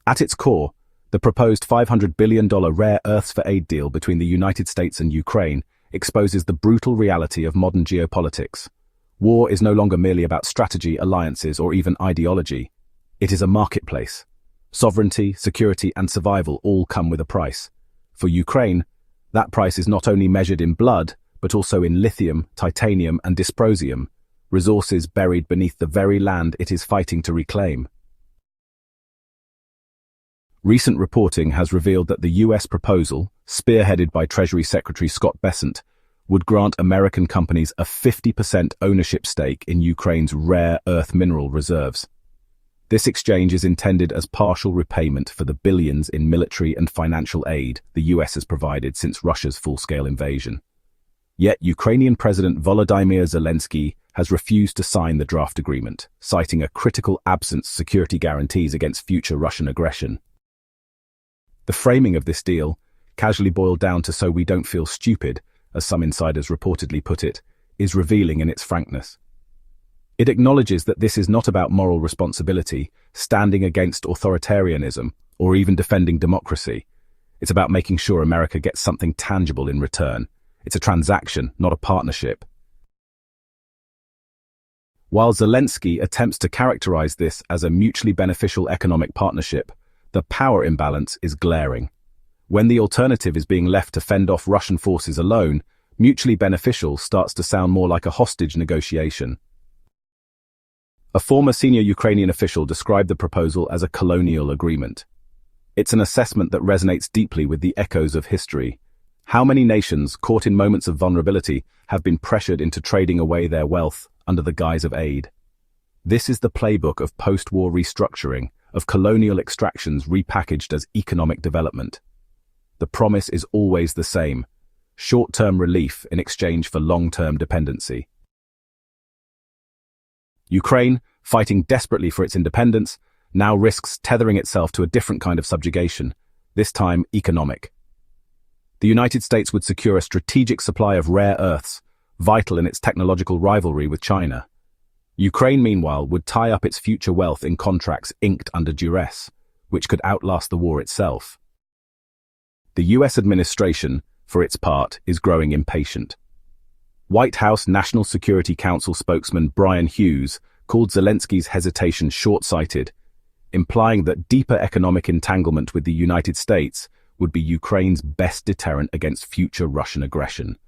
At its core, the proposed $500 billion rare earths for aid deal between the United States and Ukraine exposes the brutal reality of modern geopolitics. War is no longer merely about strategy, alliances, or even ideology. It is a marketplace. Sovereignty, security, and survival all come with a price. For Ukraine, that price is not only measured in blood, but also in lithium, titanium, and dysprosium, resources buried beneath the very land it is fighting to reclaim. Recent reporting has revealed that the US proposal, spearheaded by Treasury Secretary Scott Bessent, would grant American companies a 50% ownership stake in Ukraine's rare earth mineral reserves. This exchange is intended as partial repayment for the billions in military and financial aid the US has provided since Russia's full-scale invasion. Yet Ukrainian President Volodymyr Zelenskyy has refused to sign the draft agreement, citing a critical absence of security guarantees against future Russian aggression. The framing of this deal, casually boiled down to "so we don't feel stupid," as some insiders reportedly put it, is revealing in its frankness. It acknowledges that this is not about moral responsibility, standing against authoritarianism, or even defending democracy. It's about making sure America gets something tangible in return. It's a transaction, not a partnership. While Zelenskyy attempts to characterize this as a mutually beneficial economic partnership, the power imbalance is glaring. When the alternative is being left to fend off Russian forces alone, mutually beneficial starts to sound more like a hostage negotiation. A former senior Ukrainian official described the proposal as a colonial agreement. It's an assessment that resonates deeply with the echoes of history. How many nations, caught in moments of vulnerability, have been pressured into trading away their wealth under the guise of aid? This is the playbook of post-war restructuring, of colonial extractions repackaged as economic development. The promise is always the same: short-term relief in exchange for long-term dependency. Ukraine, fighting desperately for its independence, now risks tethering itself to a different kind of subjugation, this time economic. The United States would secure a strategic supply of rare earths, vital in its technological rivalry with China. Ukraine, meanwhile, would tie up its future wealth in contracts inked under duress, which could outlast the war itself. The US administration, for its part, is growing impatient. White House National Security Council spokesman Brian Hughes called Zelenskyy's hesitation short-sighted, implying that deeper economic entanglement with the United States would be Ukraine's best deterrent against future Russian aggression.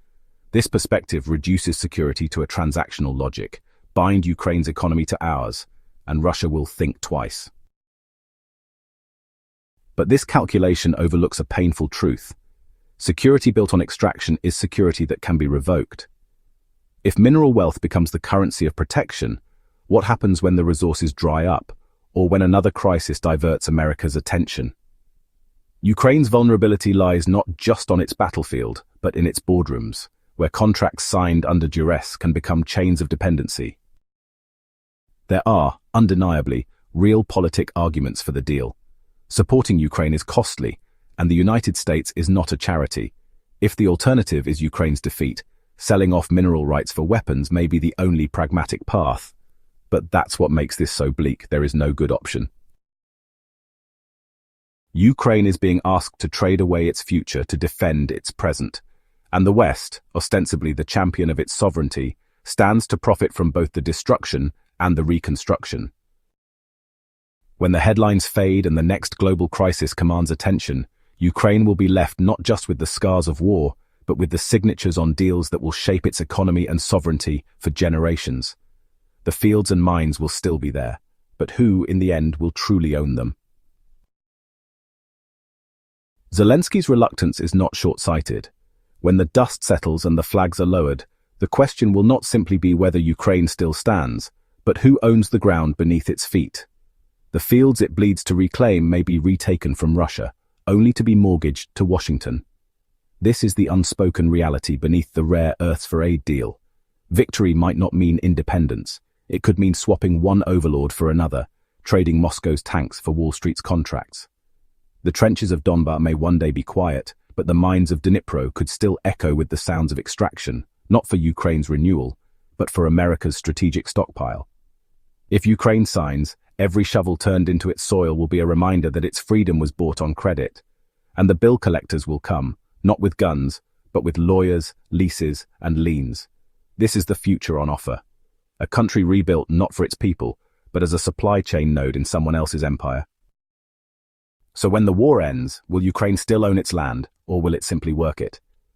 This perspective reduces security to a transactional logic: bind Ukraine's economy to ours, and Russia will think twice. But this calculation overlooks a painful truth. Security built on extraction is security that can be revoked. If mineral wealth becomes the currency of protection, what happens when the resources dry up, or when another crisis diverts America's attention? Ukraine's vulnerability lies not just on its battlefield, but in its boardrooms, where contracts signed under duress can become chains of dependency. There are, undeniably, realpolitik arguments for the deal. Supporting Ukraine is costly, and the United States is not a charity. If the alternative is Ukraine's defeat, selling off mineral rights for weapons may be the only pragmatic path. But that's what makes this so bleak. There is no good option. Ukraine is being asked to trade away its future to defend its present, and the West, ostensibly the champion of its sovereignty, stands to profit from both the destruction and the reconstruction. When the headlines fade and the next global crisis commands attention, Ukraine will be left not just with the scars of war, but with the signatures on deals that will shape its economy and sovereignty for generations. The fields and mines will still be there, but who, in the end, will truly own them? Zelenskyy's reluctance is not short-sighted. When the dust settles and the flags are lowered, the question will not simply be whether Ukraine still stands, but who owns the ground beneath its feet. The fields it bleeds to reclaim may be retaken from Russia, only to be mortgaged to Washington. This is the unspoken reality beneath the rare earths for aid deal. Victory might not mean independence. It could mean swapping one overlord for another, trading Moscow's tanks for Wall Street's contracts. The trenches of Donbas may one day be quiet, but the mines of Dnipro could still echo with the sounds of extraction, not for Ukraine's renewal, but for America's strategic stockpile. If Ukraine signs, Every shovel turned into its soil will be a reminder that its freedom was bought on credit. And the bill collectors will come, not with guns, but with lawyers, leases, and liens. This is the future on offer. A country rebuilt not for its people, but as a supply chain node in someone else's empire. So when the war ends, will Ukraine still own its land, or will it simply work it?